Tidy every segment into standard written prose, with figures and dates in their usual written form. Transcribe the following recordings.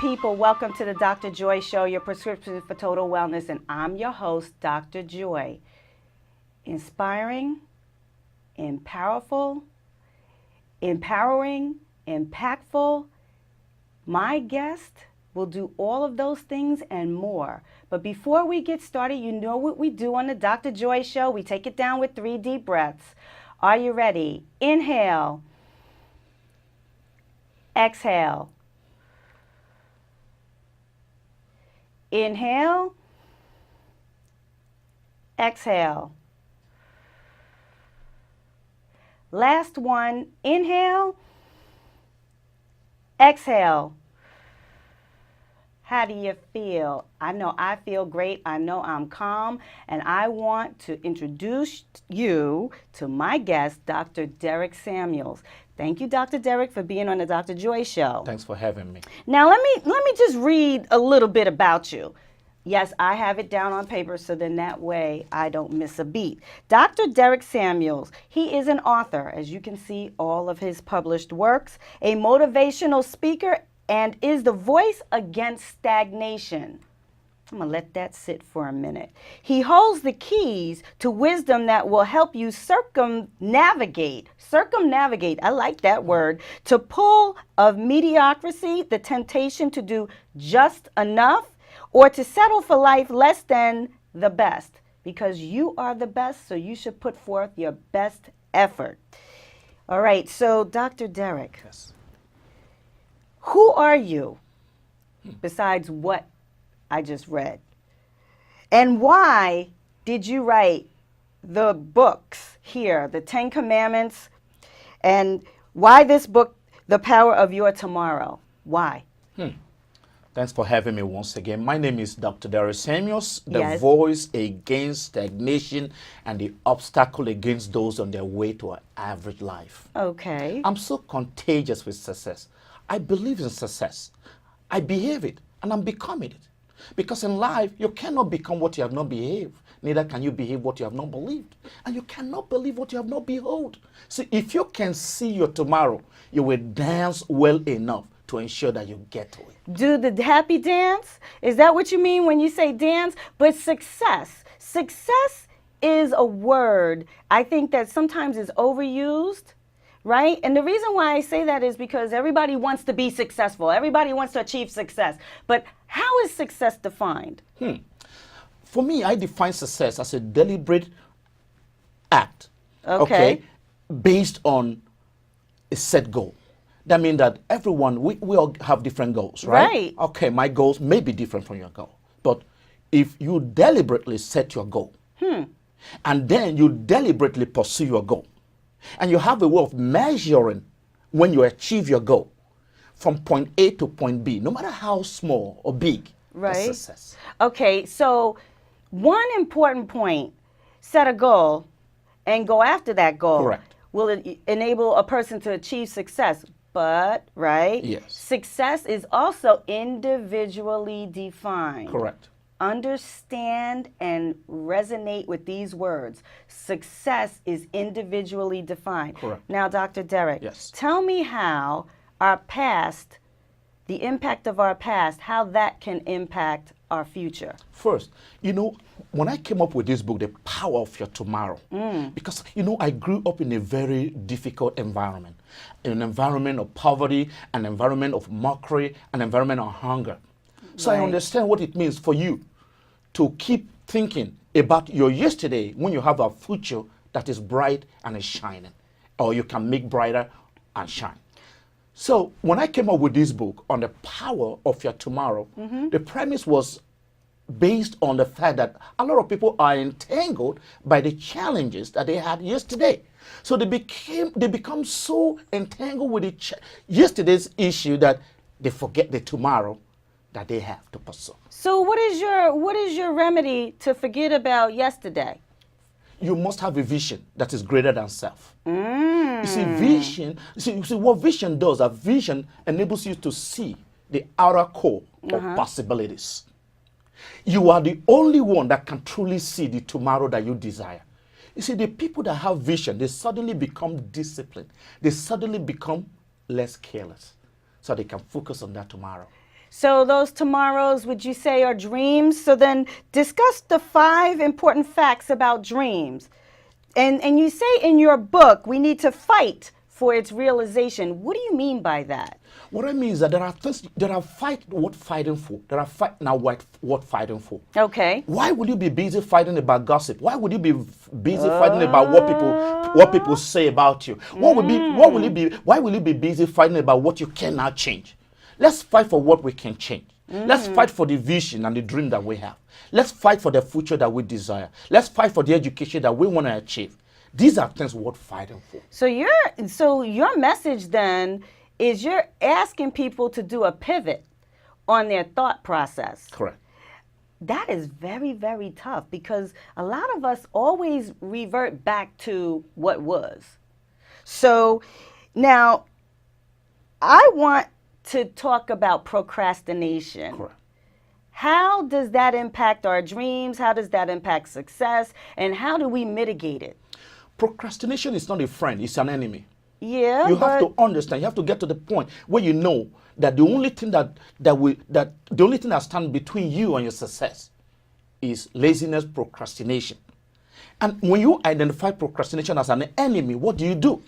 people? Welcome to the Dr. Joy Show, your prescription for total wellness. And I'm your host, Dr. Joy. Inspiring, empowering, impactful. My guest will do all of those things and more. But before we get started, you know what we do on the Dr. Joy Show. We take it down with 3 deep breaths. Are you ready? Inhale. Exhale. Inhale. Exhale. Last one. Inhale. Exhale. How do you feel? I know I feel great. I know I'm calm. And I want to introduce you to my guest, Dr. Derrick Samuels. Thank you, Dr. Derrick, for being on the Dr. Joy Show. Thanks for having me. Now, let me just read a little bit about you. Yes, I have it down on paper, so then that way I don't miss a beat. Dr. Derrick Samuels, he is an author, as you can see all of his published works, a motivational speaker, and is the voice against stagnation. I'm going to let that sit for a minute. He holds the keys to wisdom that will help you circumnavigate, I like that word, to pull of mediocrity, the temptation to do just enough, or to settle for life less than the best. Because you are the best, so you should put forth your best effort. All right, so Dr. Derrick. Yes. Who are you besides what I just read? And why did you write the books here, the 10 Commandments, and why this book, The Power of Your Tomorrow? Why? Thanks for having me once again. My name is Dr. Derrick Samuels, the Yes. voice against stagnation and the obstacle against those on their way to an average life. Okay. I'm so contagious with success. I believe in success. I behave it, and I'm becoming it. Because in life, you cannot become what you have not behaved. Neither can you behave what you have not believed. And you cannot believe what you have not behold. See, if you can see your tomorrow, you will dance well enough to ensure that you get to it. Do the happy dance? Is that what you mean when you say dance? But success. Success is a word I think that sometimes is overused, right? And the reason why I say that is because everybody wants to be successful. Everybody wants to achieve success. But how is success defined? For me, I define success as a deliberate act. Okay. Based on a set goal. That means that everyone, we all have different goals, right? Right. Okay, my goals may be different from your goal. But if you deliberately set your goal, and then you deliberately pursue your goal, and you have a way of measuring when you achieve your goal from point A to point B, no matter how small or big, Right. that's success. Okay, so one important point, set a goal and go after that goal. Correct. Will it enable a person to achieve success? But, right? Yes. Success is also individually defined. Correct. Understand and resonate with these words. Success is individually defined. Correct. Now, Dr. Derrick, Yes. tell me how our past, the impact of our past, how that can impact our future. First, when I came up with this book, The Power of Your Tomorrow, because, I grew up in a very difficult environment, an environment of poverty, an environment of mockery, an environment of hunger. So I Right. understand what it means for you to keep thinking about your yesterday when you have a future that is bright and is shining, or you can make brighter and shine. So when I came up with this book on the power of your tomorrow, the premise was based on the fact that a lot of people are entangled by the challenges that they had yesterday. So they become so entangled with yesterday's issue that they forget the tomorrow that they have to pursue. So what is your remedy to forget about yesterday? You must have a vision that is greater than self. You see, vision, you see what vision does, a vision enables you to see the outer core of possibilities. You are the only one that can truly see the tomorrow that you desire. You see, the people that have vision, they suddenly become disciplined. They suddenly become less careless so they can focus on that tomorrow. So those tomorrows, would you say, are dreams? So then discuss the 5 important facts about dreams. And you say in your book, we need to fight for its realization. What do you mean by that? What I mean is that there are things, there are fight worth fighting for. There are fight now worth fighting for. Okay. Why would you be busy fighting about gossip? Why would you be busy fighting about what people say about you? Why will you be busy fighting about what you cannot change? Let's fight for what we can change. Let's fight for the vision and the dream that we have. Let's fight for the future that we desire. Let's fight for the education that we want to achieve. These are things worth fighting for. So your message then is you're asking people to do a pivot on their thought process. Correct. That is very, very tough because a lot of us always revert back to what was. So now I want to talk about procrastination. Correct. How does that impact our dreams? How does that impact success? And how do we mitigate it? Procrastination is not a friend, it's an enemy. Yeah, You have to understand, you have to get to the point where you know that the only thing that stands between you and your success is laziness, procrastination. And when you identify procrastination as an enemy, what do?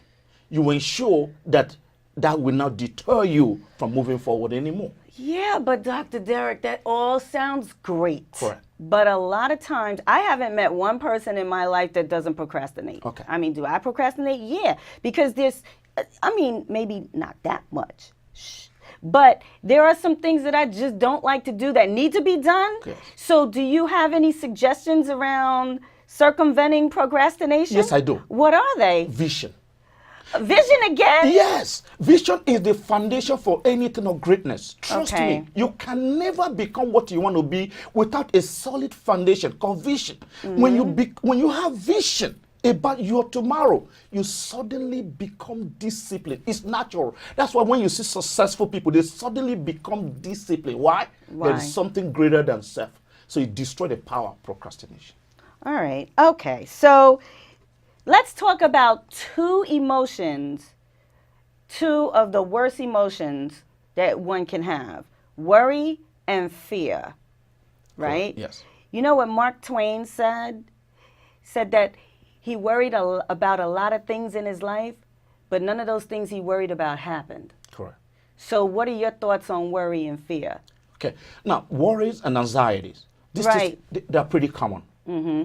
You ensure that that will not deter you from moving forward anymore. Yeah, but Dr. Derrick, that all sounds great. Correct. But a lot of times, I haven't met one person in my life that doesn't procrastinate. Okay. I mean, do I procrastinate? Yeah, because maybe not that much. Shh. But there are some things that I just don't like to do that need to be done. Yes. So do you have any suggestions around circumventing procrastination? Yes, I do. What are they? Vision. Vision again? Yes, vision is the foundation for anything of greatness. Trust Okay. me, you can never become what you want to be without a solid foundation called vision. When you have vision about your tomorrow, you suddenly become disciplined. It's natural. That's why when you see successful people, they suddenly become disciplined. Why? There is something greater than self. So you destroy the power of procrastination. All right. Okay. So let's talk about 2 of the worst emotions that one can have: worry and fear. Right? Correct. Yes. You know what Mark Twain said? Said that he worried about a lot of things in his life, but none of those things he worried about happened. Correct. So what are your thoughts on worry and fear? Okay. Now, worries and anxieties, they're pretty common.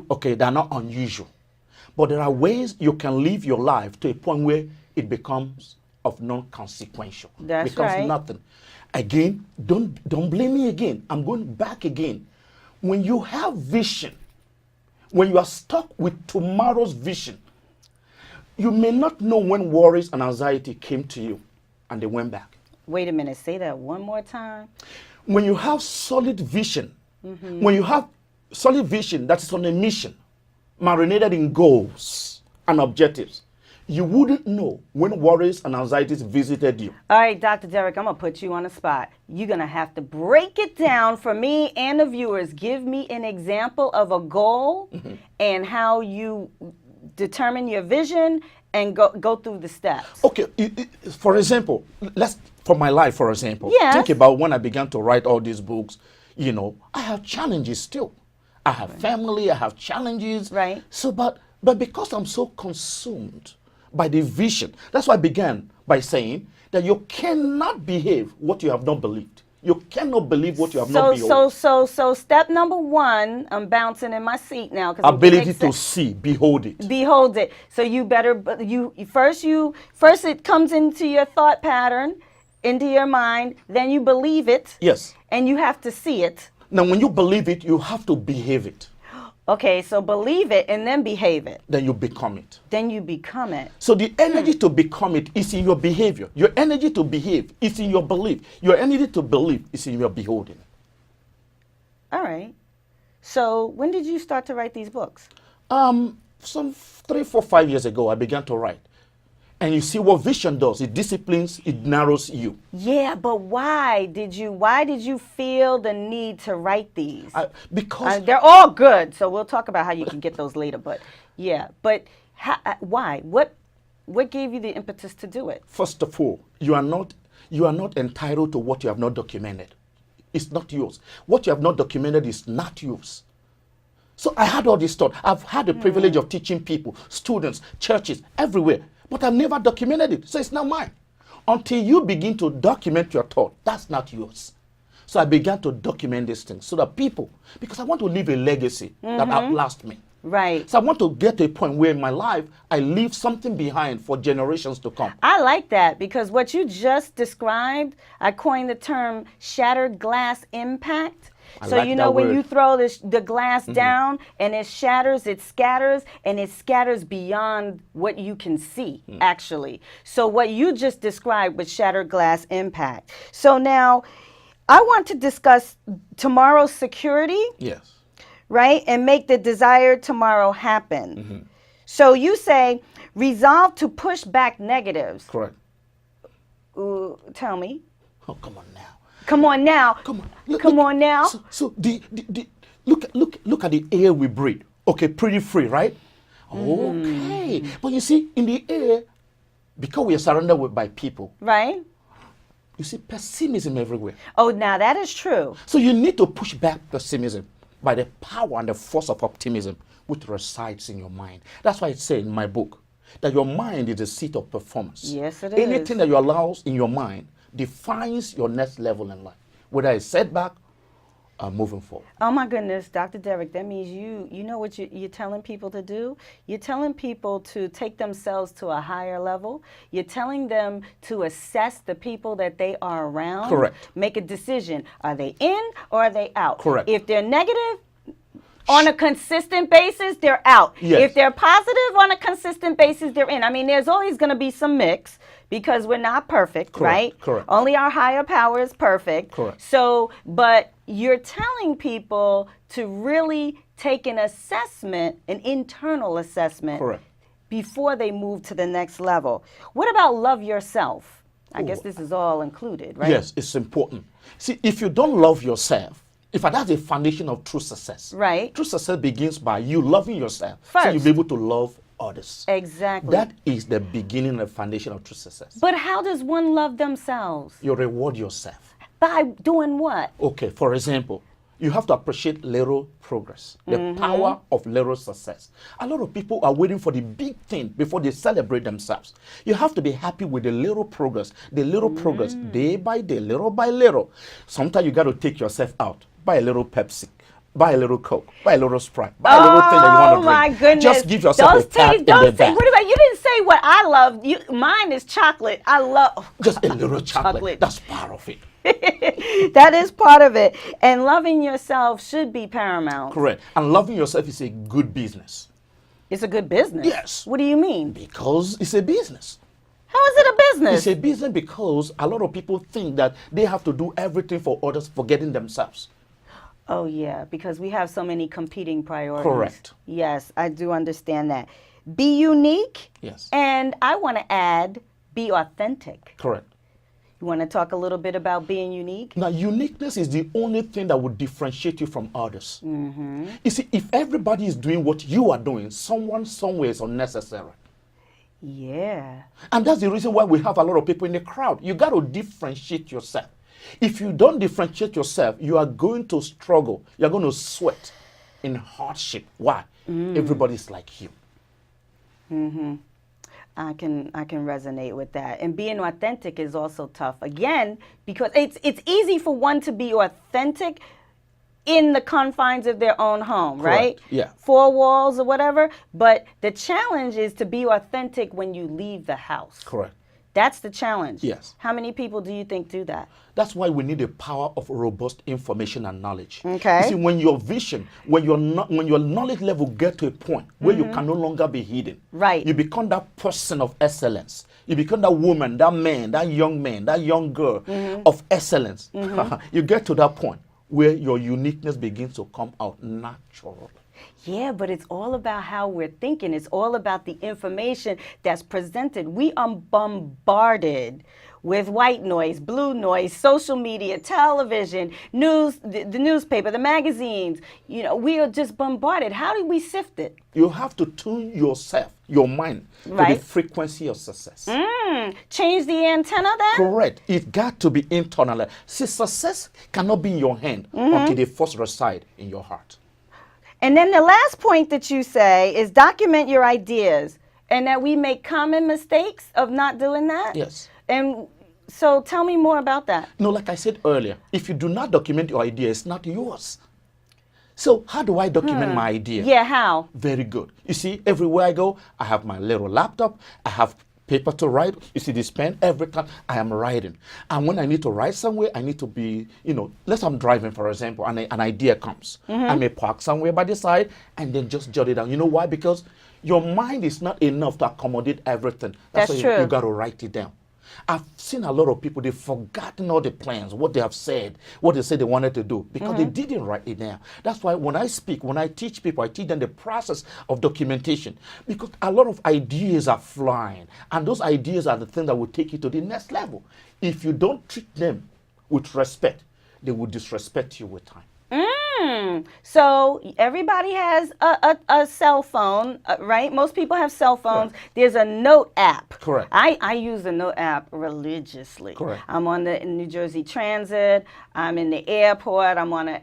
Okay, they're not unusual. But there are ways you can live your life to a point where it becomes of non-consequential. That's becomes right. nothing. Again, don't blame me again. I'm going back again. When you have vision, when you are stuck with tomorrow's vision, you may not know when worries and anxiety came to you and they went back. Wait a minute, say that one more time. When you have solid vision, when you have solid vision that is on a mission, marinated in goals and objectives, you wouldn't know when worries and anxieties visited you. All right, Dr. Derrick, I'm going to put you on the spot. You're going to have to break it down for me and the viewers. Give me an example of a goal and how you determine your vision and go through the steps. Okay, for example, for my life, for example, Yes. think about when I began to write all these books. You know, I have challenges still. I have family, I have challenges. Right. So, but because I'm so consumed by the vision, that's why I began by saying that you cannot behave what you have not believed. You cannot believe what you have not behold. So step number 1, I'm bouncing in my seat now. Ability to see, behold it. Behold it. So you better, first it comes into your thought pattern, into your mind, then you believe it. Yes. And you have to see it. Now, when you believe it, you have to behave it. Okay, so believe it and then behave it. Then you become it. Then you become it. So the energy to become it is in your behavior. Your energy to behave is in your belief. Your energy to believe is in your beholding. All right. So when did you start to write these books? Some 3, 4, 5 years ago, I began to write. And you see what vision does. It disciplines, it narrows you. Yeah, but why did you feel the need to write these? Because they're all good, so we'll talk about how you can get those later. But yeah, but why? What gave you the impetus to do it? first of all, you are not entitled to what you have not documented. It's not yours. What you have not documented is not yours. So I had all this thought. I've had the privilege of teaching people, students, churches, everywhere. But I've never documented it. So it's not mine. Until you begin to document your thought, that's not yours. So I began to document these things so that people, because I want to leave a legacy that outlasts me. Right. So I want to get to a point where in my life, I leave something behind for generations to come. I like that because what you just described, I coined the term shattered glass impact. So like you that know when word. you throw the glass down and it shatters, it scatters beyond what you can see, actually. So what you just described was shattered glass impact. So now I want to discuss tomorrow's security. Yes. Right? And make the desired tomorrow happen. So you say, resolve to push back negatives. Correct. Tell me. Oh, come on now. Come on now. Come on. Come on now. So look at the air we breathe. Okay, pretty free, right? Okay. But you see, in the air, because we are surrounded by people, Right? you see pessimism everywhere. Oh, now that is true. So you need to push back pessimism by the power and the force of optimism which resides in your mind. That's why it says in my book that your mind is the seat of performance. Yes, it is. Anything that you allow in your mind defines your next level in life, whether it's setback or moving forward. Oh my goodness, Dr. Derrick, that means you know what you're telling people to do? You're telling people to take themselves to a higher level. You're telling them to assess the people that they are around. Correct. Make a decision. Are they in or are they out? Correct. If they're negative, on a consistent basis, they're out. Yes. If they're positive on a consistent basis, they're in. I mean, there's always going to be some mix because we're not perfect, Correct, right? correct. Only our higher power is perfect. Correct. So, but you're telling people to really take an assessment, an internal assessment, Correct. before they move to the next level. What about love yourself? I guess this is all included, right? Yes, it's important. See, if you don't love yourself, in fact, that's the foundation of true success. Right. True success begins by you loving yourself. First. So you'll be able to love others. Exactly. That is the beginning and the foundation of true success. But how does one love themselves? You reward yourself. By doing what? Okay, for example, you have to appreciate little progress, the power of little success. A lot of people are waiting for the big thing before they celebrate themselves. You have to be happy with the little progress day by day, little by little. Sometimes you got to take yourself out, buy a little Pepsi, buy a little Coke, buy a little Sprite, buy a little thing that you want to drink. Oh my goodness. Just give yourself a pat in the back. What about, you didn't say what I love. Mine is chocolate. I love Just a little chocolate. That's part of it. That is part of it. And loving yourself should be paramount. Correct. And loving yourself is a good business. It's a good business. Yes. What do you mean? Because it's a business. How is it a business? It's a business because a lot of people think that they have to do everything for others, forgetting themselves. Oh, yeah, because we have so many competing priorities. Correct. Yes, I do understand that. Be unique. Yes. And I want to add, be authentic. Correct. You want to talk a little bit about being unique? Now, uniqueness is the only thing that would differentiate you from others. You see, if everybody is doing what you are doing, someone somewhere is unnecessary. Yeah. And that's the reason why we have a lot of people in the crowd. You got to differentiate yourself. If you don't differentiate yourself, you are going to struggle. You're going to sweat in hardship. Why? Everybody's like you. I can resonate with that. And being authentic is also tough. Again, because it's easy for one to be authentic in the confines of their own home, right? Correct. Yeah. Four walls or whatever. But the challenge is to be authentic when you leave the house. Correct. That's the challenge. Yes. How many people do you think do that? That's why we need the power of robust information and knowledge. Okay. You see, when your vision, when your knowledge level get to a point where you can no longer be hidden, Right. you become that person of excellence. You become that woman, that man, that young girl of excellence. You get to that point where your uniqueness begins to come out naturally. Yeah, but it's all about how we're thinking. It's all about the information that's presented. We are bombarded with white noise, blue noise, social media, television, news, the newspaper, the magazines. We are just bombarded. How do we sift it? You have to tune yourself, your mind, to the Right. frequency of success. Change the antenna then? Correct. It got to be internal. See, success cannot be in your hand until they first reside in your heart. And then the last point that you say is document your ideas, and that we make common mistakes of not doing that? Yes. And so tell me more about that. No, like I said earlier, if you do not document your idea, it's not yours. So how do I document my idea? Yeah, how? Very good. You see, everywhere I go, I have my little laptop. I have paper to write. You see this pen, every time I am writing. And when I need to write somewhere, I need to be, let's say I'm driving, for example, and an idea comes. I may park somewhere by the side and then just jot it down. You know why? Because your mind is not enough to accommodate everything. That's why true. You got to write it down. I've seen a lot of people, they've forgotten all the plans, what they have said, what they said they wanted to do, because they didn't write it down. That's why when I speak, when I teach people, I teach them the process of documentation, because a lot of ideas are flying, and those ideas are the things that will take you to the next level. If you don't treat them with respect, they will disrespect you with time. So everybody has a cell phone, right? Most people have cell phones. Correct. There's a note app. Correct. I use the note app religiously. Correct. I'm on the New Jersey Transit. I'm in the airport. I'm on an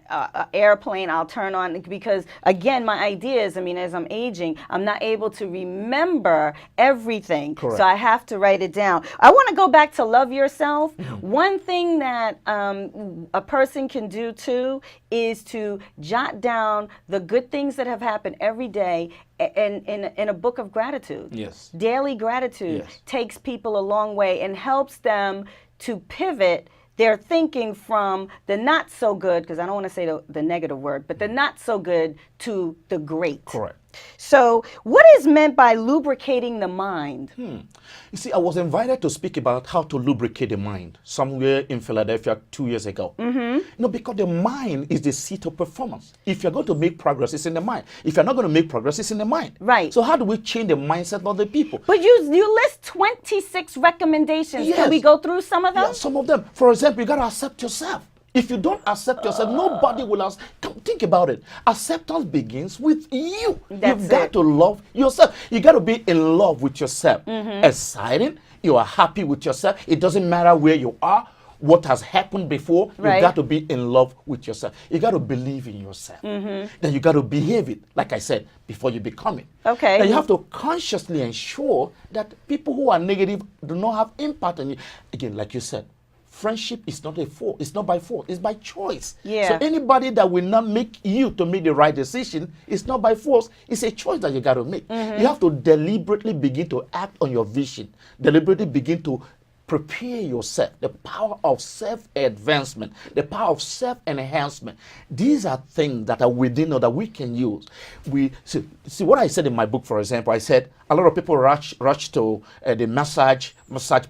airplane. I'll turn on, because again, my ideas, as I'm aging, I'm not able to remember everything. Correct. So I have to write it down. I want to go back to love yourself. One thing that a person can do too is to jot down the good things that have happened every day in a book of gratitude. Yes. Daily gratitude Yes. takes people a long way and helps them to pivot their thinking from the not so good, because I don't want to say the negative word, but the not so good to the great. Correct. So what is meant by lubricating the mind? You see, I was invited to speak about how to lubricate the mind somewhere in Philadelphia 2 years ago. Because the mind is the seat of performance. If you're going to make progress, it's in the mind. If you're not going to make progress, it's in the mind. Right. So how do we change the mindset of the people? But you list 26 recommendations. Yes. Can we go through some of them? Yeah, some of them. For example, you got to accept yourself. If you don't accept yourself, nobody will ask. Come, think about it. Acceptance begins with you. That's You've got it. to love yourself. You got to be in love with yourself. Excited. You are happy with yourself. It doesn't matter where you are, what has happened before. Right. You got to be in love with yourself. You got to believe in yourself. Then you got to behave it, like I said, before you become it. Okay. Now you have to consciously ensure that people who are negative do not have impact on you. Again, like you said, friendship is not a fault. It's not by fault. It's by choice. Yeah. So anybody that will not make you to make the right decision, it's not by force. It's a choice that you got to make. You have to deliberately begin to act on your vision. Deliberately begin to prepare yourself. The power of self-advancement, the power of self-enhancement. These are things that are within us that we can use. We see what I said in my book, for example. I said a lot of people rush to the massage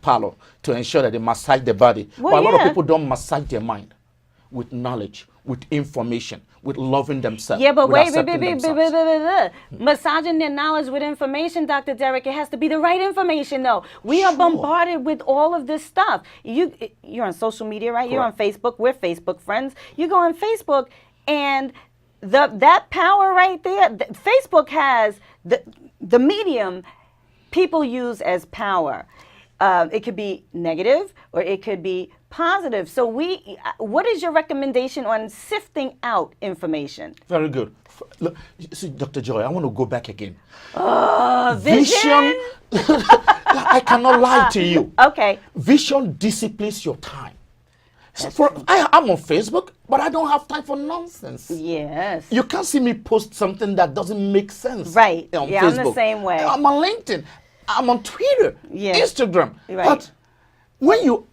parlor to ensure that they massage their body. Well, but a lot of yeah. people don't massage their mind with knowledge, with information, with loving themselves. Yeah, but with wait, accepting themselves. massaging their knowledge with information, Dr. Derrick, it has to be the right information, though. We are Sure. bombarded with all of this stuff. You're on social media, right? You're on Facebook. We're Facebook friends. You go on Facebook, and that power right there, Facebook has the medium people use as power. It could be negative or it could be positive. So what is your recommendation on sifting out information? Very good. Look, see, Dr. Joy, I want to go back again. Vision? I cannot lie to you. Okay. Vision disciplines your time. I'm on Facebook, but I don't have time for nonsense. Yes. You can't see me post something that doesn't make sense. Right. On Yeah, Facebook. I'm the same way. I'm on LinkedIn. I'm on Twitter. Yeah. Instagram. Right. But when you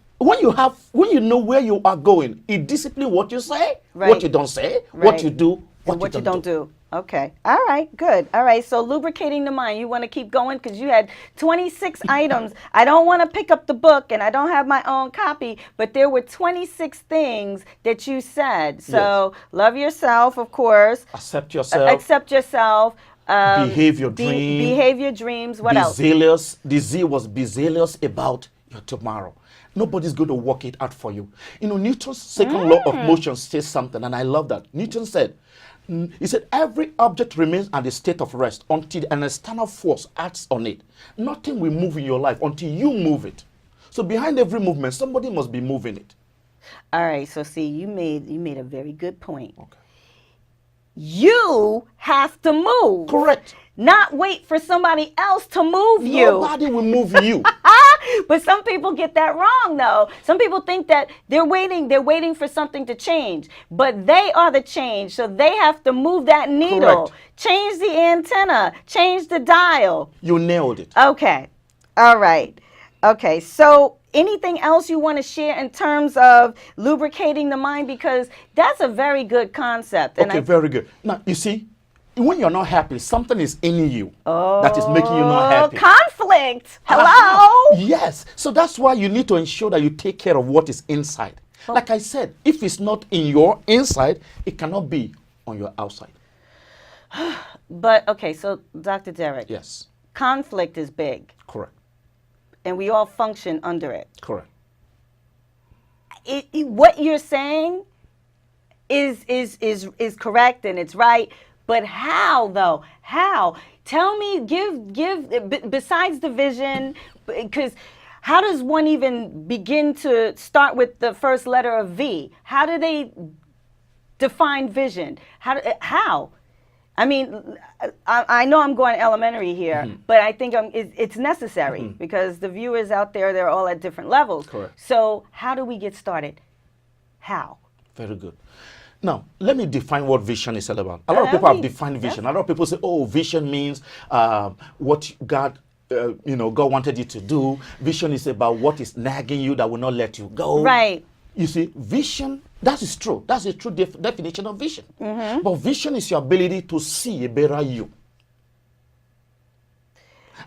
know where you are going, it disciplines what you say, Right. what you don't say, what Right. you do, what you don't do. Okay. All right. Good. All right. So lubricating the mind. You want to keep going because you had 26 items. I don't want to pick up the book and I don't have my own copy, but there were 26 things that you said. So love yourself, of course. Accept yourself. Accept yourself. Behave your dream. Behave your dreams. What Be else? zealous. The Z was be zealous about your tomorrow. Nobody's going to work it out for you. You know, Newton's second law of motion says something, and I love that. Newton said, he said, every object remains at a state of rest until an external force acts on it. Nothing will move in your life until you move it. So behind every movement, somebody must be moving it. All right, so see, you made a very good point. Okay. You have to move. Correct. Not wait for somebody else to move you. Nobody will move you. But some people get that wrong, though. Some people think that they're waiting for something to change. But they are the change, so they have to move that needle. Correct. Change the antenna. Change the dial. You nailed it. Okay. All right. Okay, so anything else you want to share in terms of lubricating the mind? Because that's a very good concept. Okay, very good. Now, you see, when you're not happy, something is in you that is making you not happy. Conflict. Hello? Yes. So that's why you need to ensure that you take care of what is inside. Like I said, if it's not in your inside, it cannot be on your outside. But, okay, so Dr. Derrick. Yes. Conflict is big. Correct. And we all function under it. Correct. What you're saying is correct and it's right. But how, though? How? Tell me, besides the vision, because how does one even begin to start with the first letter of V? How do they define vision? How? I mean, I know I'm going elementary here, but I think it's necessary because the viewers out there, they're all at different levels. Correct. So how do we get started? How? Very good. Now, let me define what vision is all about. A lot of people have defined vision. A lot of people say, oh, vision means what God wanted you to do. Vision is about what is nagging you that will not let you go. Right. You see, vision, that is true. That's a true definition of vision. But vision is your ability to see a better you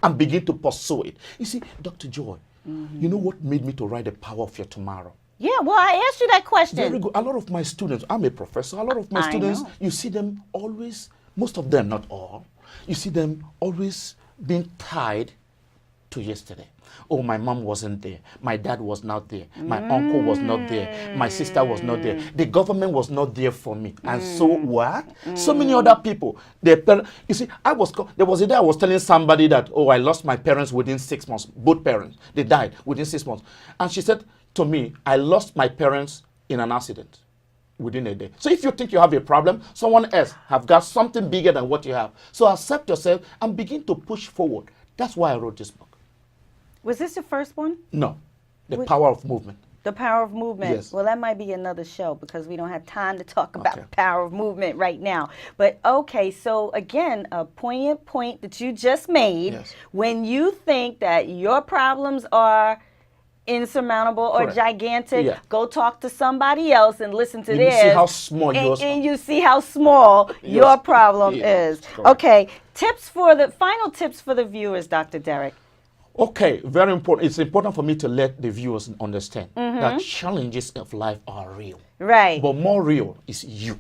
and begin to pursue it. You see, Dr. Joy, you know what made me to write The Power of Your Tomorrow? Yeah, well, I asked you that question. Very good. A lot of my students, I'm a professor, a lot of my students, you see them always, most of them, not all, you see them always being tied to yesterday. Oh, my mom wasn't there. My dad was not there. My uncle was not there. My sister was not there. The government was not there for me. And so what? So many other people. You see, there was a day I was telling somebody that, oh, I lost my parents within 6 months. Both parents. They died within 6 months. And she said to me, I lost my parents in an accident within a day. So if you think you have a problem, someone else have got something bigger than what you have. So accept yourself and begin to push forward. That's why I wrote this book. Was this the first one? No. The Power of Movement. The Power of Movement. Yes. Well, that might be another show because we don't have time to talk about the power of movement right now. But okay, so again, a poignant point that you just made. Yes. When you think that your problems are insurmountable or Correct. gigantic, go talk to somebody else and listen to theirs. You see how small yours and you see how small your problem is. Correct. Okay, final tips for the viewers, Dr. Derrick. Okay, very important. It's important for me to let the viewers understand that challenges of life are real. Right. But more real is you.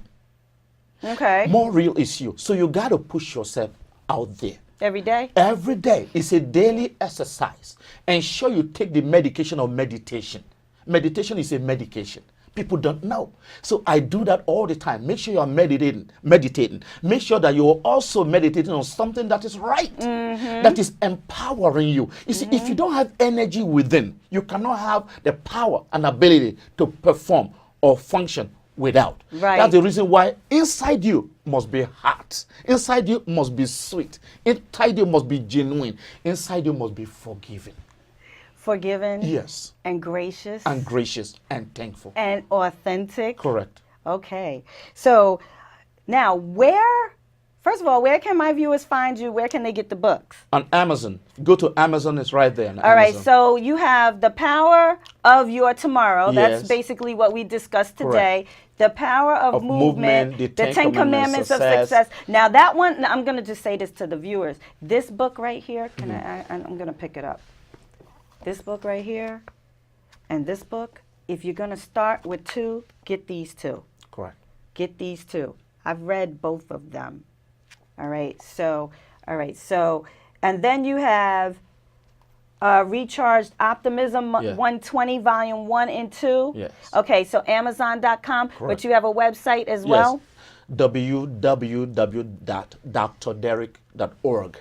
Okay. More real is you. So you got to push yourself out there. Every day? Every day. It's a daily exercise. Ensure you take the medication of meditation. Meditation is a medication. People don't know. So I do that all the time. Make sure you are meditating. Make sure that you're also meditating on something that is right, that is empowering you. You see, if you don't have energy within, you cannot have the power and ability to perform or function without. Right. That's the reason why inside you must be hot. Inside you must be sweet. Inside you must be genuine. Inside you must be forgiving. Forgiven. Yes. And gracious. And gracious and thankful. And authentic. Correct. Okay. So now first of all, where can my viewers find you? Where can they get the books? On Amazon. Go to Amazon, it's right there. All right, so you have The Power of Your Tomorrow. Yes. That's basically what we discussed today. Correct. The Power of Movement, the the Ten Commandments of Success. Now that one, I'm going to just say this to the viewers. This book right here, I'm going to pick it up. This book right here and this book, if you're going to start with two, get these two. Correct. Get these two. I've read both of them. All right, so, and then you have Recharged Optimism Yeah. 120 Volume 1 and 2. Yes. Okay, so Amazon.com, but Correct. you have a website as well? www.drderrick.org.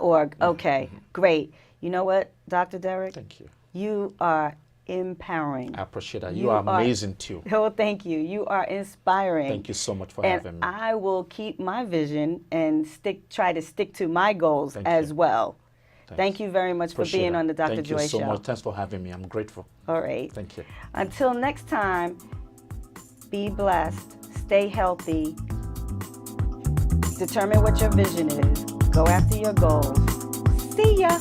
.org. Okay, great. You know what, Dr. Derrick? Thank you. You are empowering. I appreciate that. You are amazing too. Oh, thank you. You are inspiring. Thank you so much for And having me. I will keep my vision and try to stick to my goals Thank as you. well. Thanks. Thank you very much Appreciate for being that. on the Dr. Thank Joy you so Show. much. Thanks for having me. I'm grateful. All right. Thank you. Until next time, be blessed, stay healthy, determine what your vision is, go after your goals. See ya.